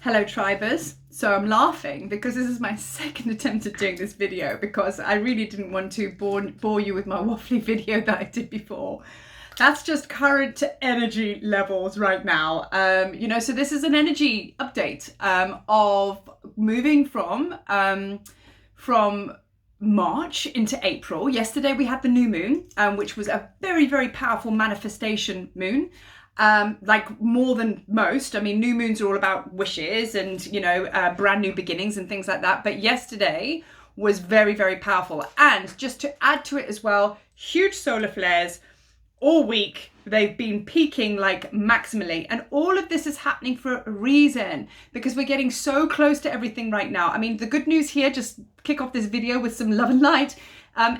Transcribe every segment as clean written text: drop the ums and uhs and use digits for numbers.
Hello Tribers. So I'm laughing because this is my second attempt at doing this video because I really didn't want to bore you with my waffly video that I did before. That's just current energy levels right now. So this is an energy update of moving from March into April. Yesterday we had the new moon, which was a very, very powerful manifestation moon. Like more than most. I mean, new moons are all about wishes and, brand new beginnings and things like that. But yesterday was very, very powerful. And just to add to it as well, huge solar flares all week. They've been peaking like maximally. And all of this is happening for a reason, because we're getting so close to everything right now. I mean, the good news here, just kick off this video with some love and light.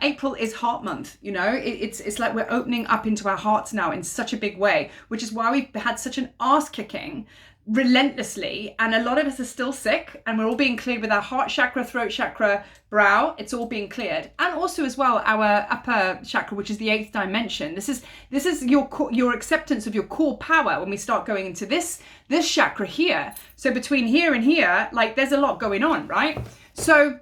April is heart month, it's like we're opening up into our hearts now in such a big way, which is why we've had such an ass kicking relentlessly. And a lot of us are still sick, and we're all being cleared with our heart chakra, throat chakra, brow. It's all being cleared. And also as well, our upper chakra, which is the 8th dimension. This is your acceptance of your core power when we start going into this chakra here. So between here and here, like there's a lot going on, right? So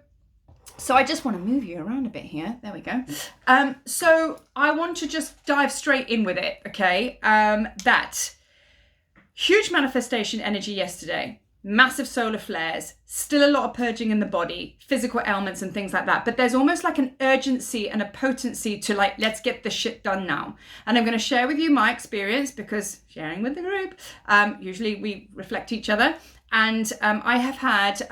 I just want to move you around a bit here. There we go. So I want to just dive straight in with it, okay? That huge manifestation energy yesterday, massive solar flares, still a lot of purging in the body, physical ailments and things like that. But there's almost like an urgency and a potency to like, let's get this shit done now. And I'm going to share with you my experience, because sharing with the group, usually we reflect each other. And I have had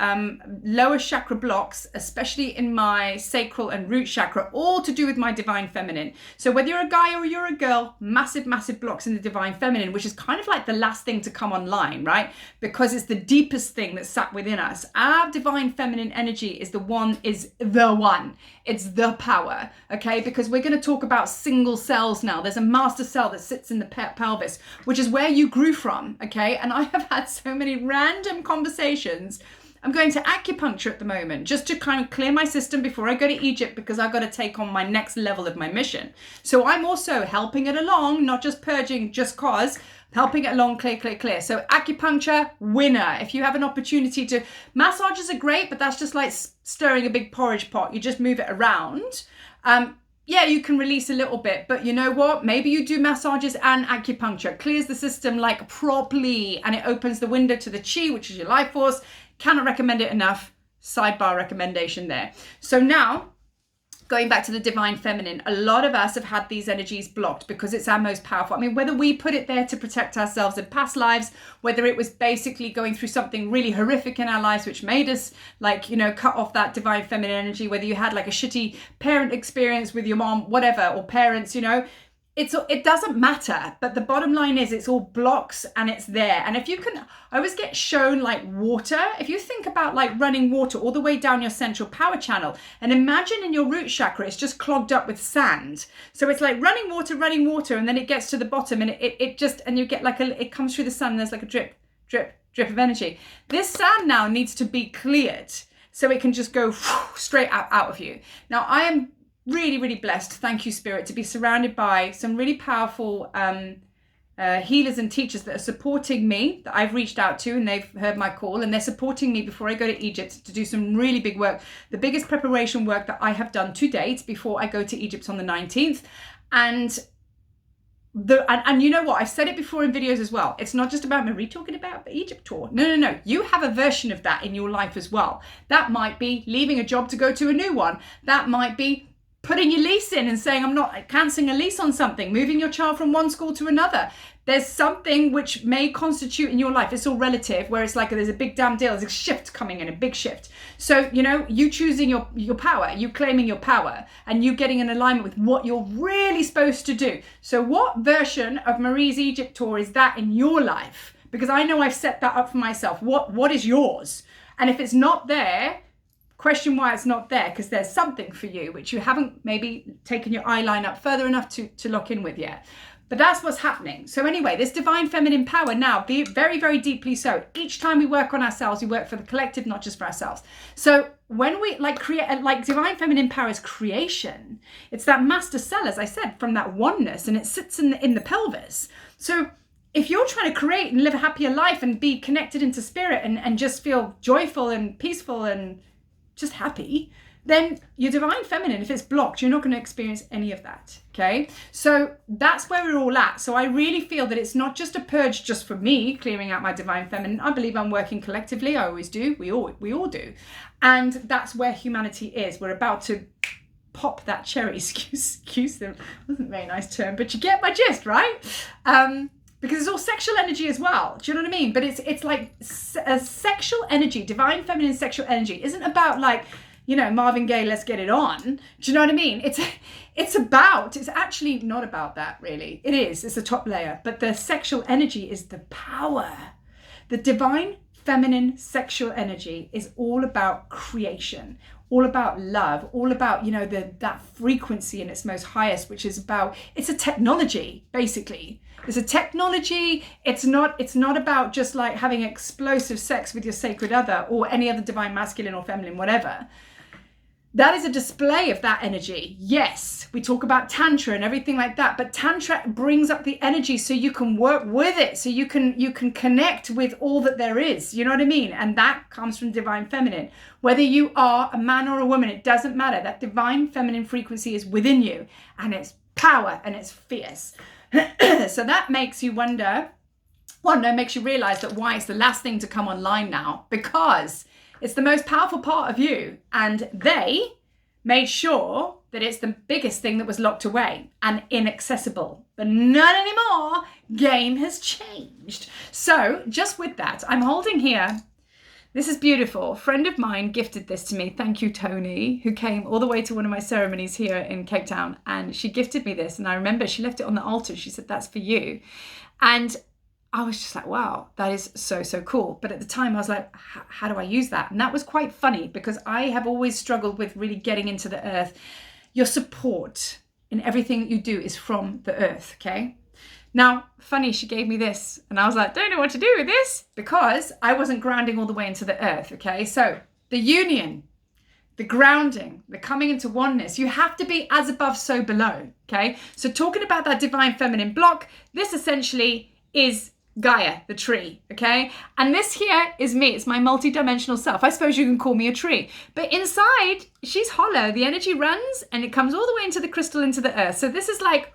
lower chakra blocks, especially in my sacral and root chakra, all to do with my divine feminine. So whether you're a guy or you're a girl, massive, massive blocks in the divine feminine, which is kind of like the last thing to come online, right? Because it's the deepest thing that's sat within us. Our divine feminine energy is the one. It's the power, okay? Because we're going to talk about single cells now. There's a master cell that sits in the pelvis, which is where you grew from, okay? And I have had so many random conversations. I'm going to acupuncture at the moment just to kind of clear my system before I go to Egypt, because I've got to take on my next level of my mission. So I'm also helping it along, not just purging just cause, helping it along, clear. So acupuncture, winner. If you have an opportunity to, massages are great, but that's just like stirring a big porridge pot. You just move it around. Yeah, you can release a little bit, but you know what? Maybe you do massages and acupuncture. Clears the system like properly, and it opens the window to the chi, which is your life force. Cannot recommend it enough. Sidebar recommendation there. So now, going back to the divine feminine, a lot of us have had these energies blocked because it's our most powerful. I mean, whether we put it there to protect ourselves in past lives, whether it was basically going through something really horrific in our lives, which made us like, cut off that divine feminine energy, whether you had like a shitty parent experience with your mom, whatever, or parents, it doesn't matter. But the bottom line is it's all blocks and it's there. And if you can, I always get shown like water. If you think about like running water all the way down your central power channel, and imagine in your root chakra, it's just clogged up with sand. So it's like running water, and then it gets to the bottom, and it just, and you get like it comes through the sun, and there's like a drip of energy. This sand now needs to be cleared so it can just go straight out of you. Now I am really, really blessed, thank you Spirit, to be surrounded by some really powerful healers and teachers that are supporting me, that I've reached out to, and they've heard my call, and they're supporting me before I go to Egypt to do some really big work, the biggest preparation work that I have done to date before I go to Egypt on the 19th. And you know what, I've said it before in videos as well, it's not just about Marie talking about the Egypt tour. No, you have a version of that in your life as well. That might be leaving a job to go to a new one. That might be putting your lease in and saying, I'm not cancelling a lease on something, moving your child from one school to another. There's something which may constitute in your life, it's all relative, where it's like there's a big damn deal, there's a shift coming in, a big shift. So, you choosing your power, you claiming your power, and you getting in alignment with what you're really supposed to do. So what version of Marie's Egypt tour is that in your life? Because I know I've set that up for myself. What is yours? And if it's not there, question why it's not there, because there's something for you which you haven't maybe taken your eye line up further enough to lock in with yet. But that's what's happening. So anyway, this divine feminine power now, be very, very deeply so. Each time we work on ourselves, we work for the collective, not just for ourselves. So when we create, divine feminine power is creation. It's that master cell, as I said, from that oneness, and it sits in the pelvis. So if you're trying to create and live a happier life and be connected into spirit and just feel joyful and peaceful and just happy, then your divine feminine, if it's blocked, you're not going to experience any of that. Okay, so that's where we're all at. So I really feel that it's not just a purge just for me clearing out my divine feminine. I believe I'm working collectively. I always do. We all do. And that's where humanity is. We're about to pop that cherry. Excuse them. Wasn't a very nice term, but you get my gist, right? Because it's all sexual energy as well. Do you know what I mean? But it's like a sexual energy, divine feminine sexual energy isn't about like, you know, Marvin Gaye, let's get it on. Do you know what I mean? It's actually not about that really. It's a top layer, but the sexual energy is the power. The divine feminine sexual energy is all about creation, all about love, all about, you know, that frequency in its most highest, which is about, it's a technology, basically. It's a technology. It's not about just like having explosive sex with your sacred other or any other divine masculine or feminine, whatever. That is a display of that energy. Yes, we talk about Tantra and everything like that, but Tantra brings up the energy so you can work with it, so you can connect with all that there is. You know what I mean? And that comes from divine feminine. Whether you are a man or a woman, it doesn't matter. That divine feminine frequency is within you, and it's power and it's fierce. So that makes you wonder, makes you realize that why it's the last thing to come online now, because it's the most powerful part of you, and they made sure that it's the biggest thing that was locked away and inaccessible. But not anymore. Game has changed. So just with that, I'm holding here. This is beautiful. A friend of mine gifted this to me. Thank you, Tony, who came all the way to one of my ceremonies here in Cape Town. And she gifted me this. And I remember she left it on the altar. She said, that's for you. And I was just like, wow, that is so, so cool. But at the time I was like, how do I use that? And that was quite funny because I have always struggled with really getting into the earth. Your support in everything that you do is from the earth, okay? Now, funny, she gave me this and I was like, don't know what to do with this because I wasn't grounding all the way into the earth, okay? So the union, the grounding, the coming into oneness, you have to be as above, so below, okay? So talking about that divine feminine block, this essentially is Gaia, the tree, okay? And this here is me. It's my multi-dimensional self. I suppose you can call me a tree. But inside, she's hollow. The energy runs and it comes all the way into the crystal, into the earth. So this is like,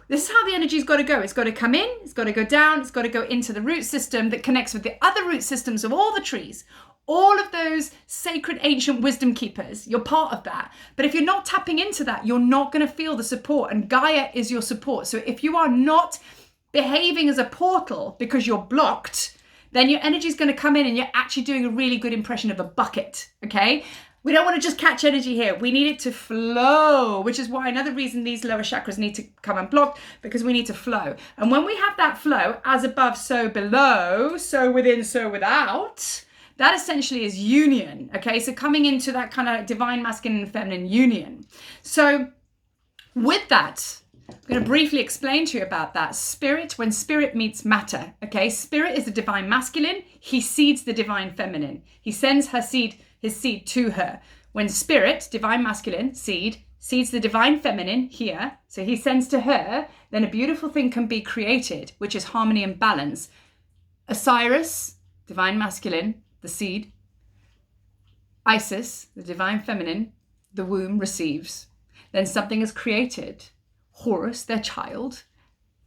this is how the energy's got to go. It's got to come in, it's got to go down, it's got to go into the root system that connects with the other root systems of all the trees. All of those sacred ancient wisdom keepers, you're part of that. But if you're not tapping into that, you're not going to feel the support. And Gaia is your support. So if you are not behaving as a portal because you're blocked, then your energy is going to come in and you're actually doing a really good impression of a bucket, okay? We don't want to just catch energy here. We need it to flow, which is why another reason these lower chakras need to come unblocked, because we need to flow. And when we have that flow, as above, so below, so within, so without, that essentially is union, okay? So coming into that kind of divine masculine and feminine union. So with that, I'm going to briefly explain to you about that. Spirit, when spirit meets matter, okay? Spirit is the divine masculine. He seeds the divine feminine. He sends his seed to her. When spirit, divine masculine, seeds the divine feminine here, so he sends to her, then a beautiful thing can be created, which is harmony and balance. Osiris, divine masculine, the seed. Isis, the divine feminine, the womb receives. Then something is created. Horus, their child,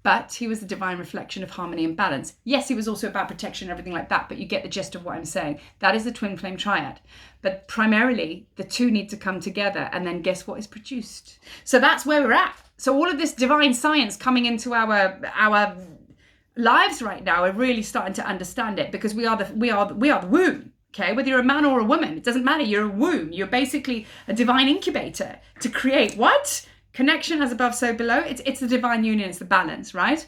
but he was the divine reflection of harmony and balance. Yes, he was also about protection and everything like that, but you get the gist of what I'm saying. That is the twin flame triad. But primarily, the two need to come together, and then guess what is produced? So that's where we're at. So all of this divine science coming into our lives right now, we're really starting to understand it, because we are the womb. Okay, whether you're a man or a woman, it doesn't matter. You're a womb. You're basically a divine incubator to create what? Connection as above, so below. It's the divine union, it's the balance, right?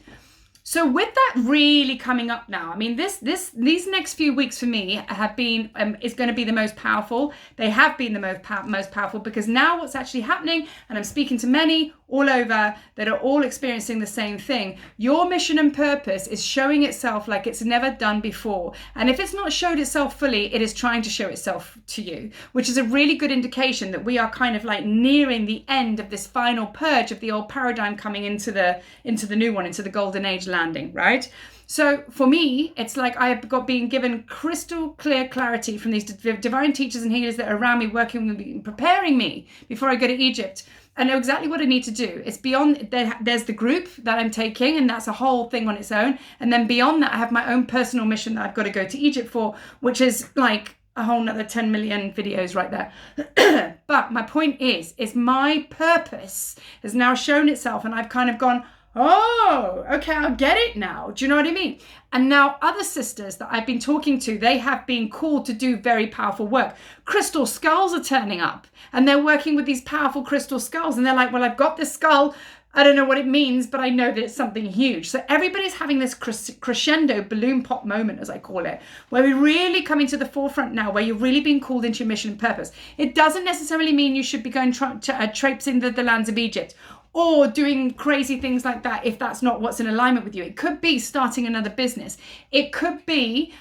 So with that really coming up now, I mean, these next few weeks for me have been, is going to be the most powerful. They have been the most powerful, because now what's actually happening, and I'm speaking to many all over that are all experiencing the same thing. Your mission and purpose is showing itself like it's never done before. And if it's not showed itself fully, it is trying to show itself to you, which is a really good indication that we are kind of like nearing the end of this final purge of the old paradigm, coming into the new one, into the golden age landing, right? So for me, it's like I've been given crystal clear clarity from these divine teachers and healers that are around me, working with me, preparing me before I go to Egypt. I know exactly what I need to do. It's beyond, there's the group that I'm taking, and that's a whole thing on its own. And then beyond that, I have my own personal mission that I've got to go to Egypt for, which is like a whole nother 10 million videos right there. But my point is my purpose has now shown itself, and I've kind of gone, oh, okay, I'll get it now. Do you know what I mean? And now other sisters that I've been talking to, they have been called to do very powerful work. Crystal skulls are turning up, and they're working with these powerful crystal skulls. And they're like, well, I've got this skull. I don't know what it means, but I know that it's something huge. So everybody's having this crescendo balloon pop moment, as I call it, where we're really coming to the forefront now, where you're really being called into your mission and purpose. It doesn't necessarily mean you should be going traipsing the lands of Egypt, or doing crazy things like that if that's not what's in alignment with you. It could be starting another business. It could be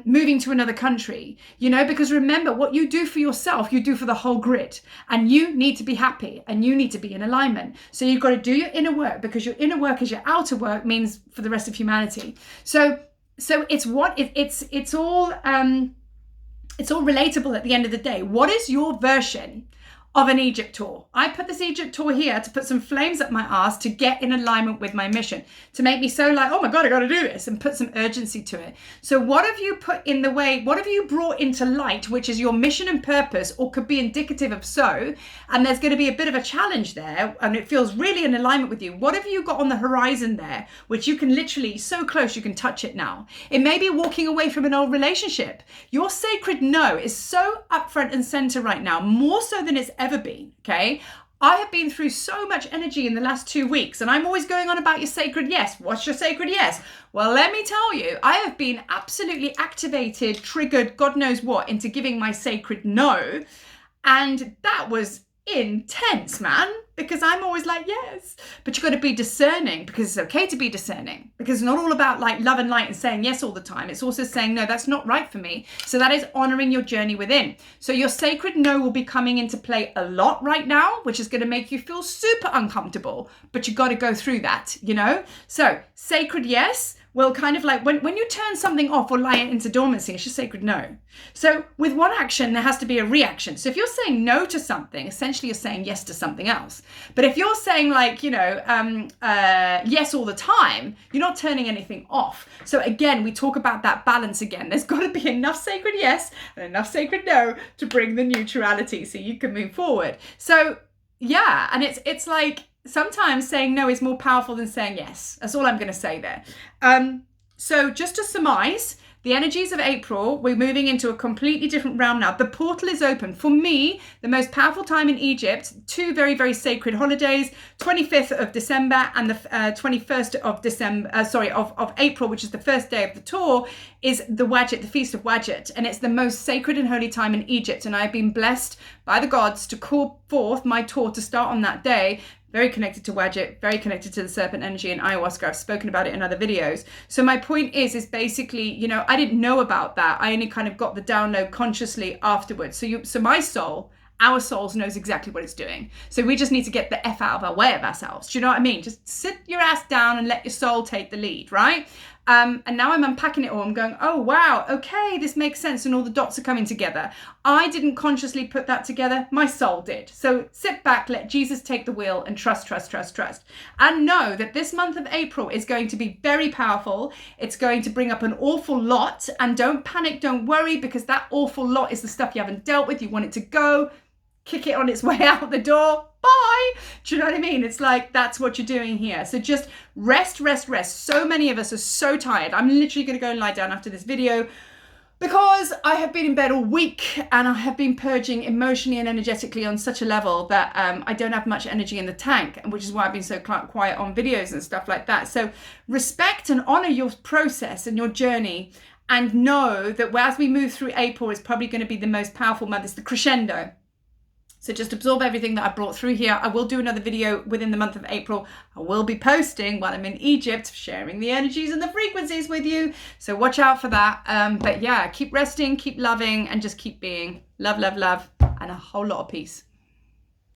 moving to another country, because remember, what you do for yourself, you do for the whole grid, and you need to be happy and you need to be in alignment. So you've got to do your inner work, because your inner work is your outer work, means for the rest of humanity. So it's all relatable at the end of the day. What is your version of an Egypt tour? I put this Egypt tour here to put some flames up my ass, to get in alignment with my mission, to make me so like, oh my God, I got to do this, and put some urgency to it. So what have you put in the way? What have you brought into light, which is your mission and purpose, or could be indicative of so? And there's going to be a bit of a challenge there, and it feels really in alignment with you. What have you got on the horizon there, which you can literally, so close, you can touch it now? It may be walking away from an old relationship. Your sacred no is so upfront and center right now, more so than it's ever been, okay? I have been through so much energy in the last 2 weeks, and I'm always going on about your sacred yes. What's your sacred yes? Well, let me tell you, I have been absolutely activated, triggered, God knows what, into giving my sacred no. And that was intense, man, because I'm always like, yes, but you've got to be discerning, because it's okay to be discerning, because it's not all about like love and light and saying yes all the time. It's also saying, no, that's not right for me. So that is honoring your journey within. So your sacred no will be coming into play a lot right now, which is going to make you feel super uncomfortable, but you got to go through that, So sacred yes will kind of like, when you turn something off or lie it into dormancy, it's just sacred no. So with one action, there has to be a reaction. So if you're saying no to something, essentially you're saying yes to something else. But if you're saying like, yes all the time, you're not turning anything off. So again, we talk about that balance again. There's got to be enough sacred yes and enough sacred no to bring the neutrality so you can move forward. So yeah, and it's like, sometimes saying no is more powerful than saying yes. That's all I'm going to say there. So just to surmise, the energies of April, we're moving into a completely different realm now. The portal is open. For me, the most powerful time in Egypt, 2 very, very sacred holidays, 25th of December and the 21st of December, of April, which is the first day of the tour, is the Wadjet, the Feast of Wadjet. And it's the most sacred and holy time in Egypt. And I've been blessed by the gods to call forth my tour to start on that day. Very connected to Wadjet, very connected to the serpent energy and ayahuasca. I've spoken about it in other videos. So my point is basically, I didn't know about that. I only kind of got the download consciously afterwards. So my soul, our souls knows exactly what it's doing. So we just need to get the F out of our way of ourselves. Do you know what I mean? Just sit your ass down and let your soul take the lead, right? And now I'm unpacking it all. I'm going, oh, wow, okay, this makes sense. And all the dots are coming together. I didn't consciously put that together. My soul did. So sit back, let Jesus take the wheel, and trust. And know that this month of April is going to be very powerful. It's going to bring up an awful lot. And don't panic, don't worry, because that awful lot is the stuff you haven't dealt with. You want it to go. Kick it on its way out the door. Bye. Do you know what I mean? It's like, that's what you're doing here. So just rest. So many of us are so tired. I'm literally going to go and lie down after this video because I have been in bed all week and I have been purging emotionally and energetically on such a level that I don't have much energy in the tank, which is why I've been so quiet on videos and stuff like that. So respect and honor your process and your journey, and know that as we move through April, it's probably going to be the most powerful month. It's the crescendo. So just absorb everything that I brought through here. I will do another video within the month of April. I will be posting while I'm in Egypt, sharing the energies and the frequencies with you. So watch out for that. But yeah, keep resting, keep loving, and just keep being. Love, and a whole lot of peace.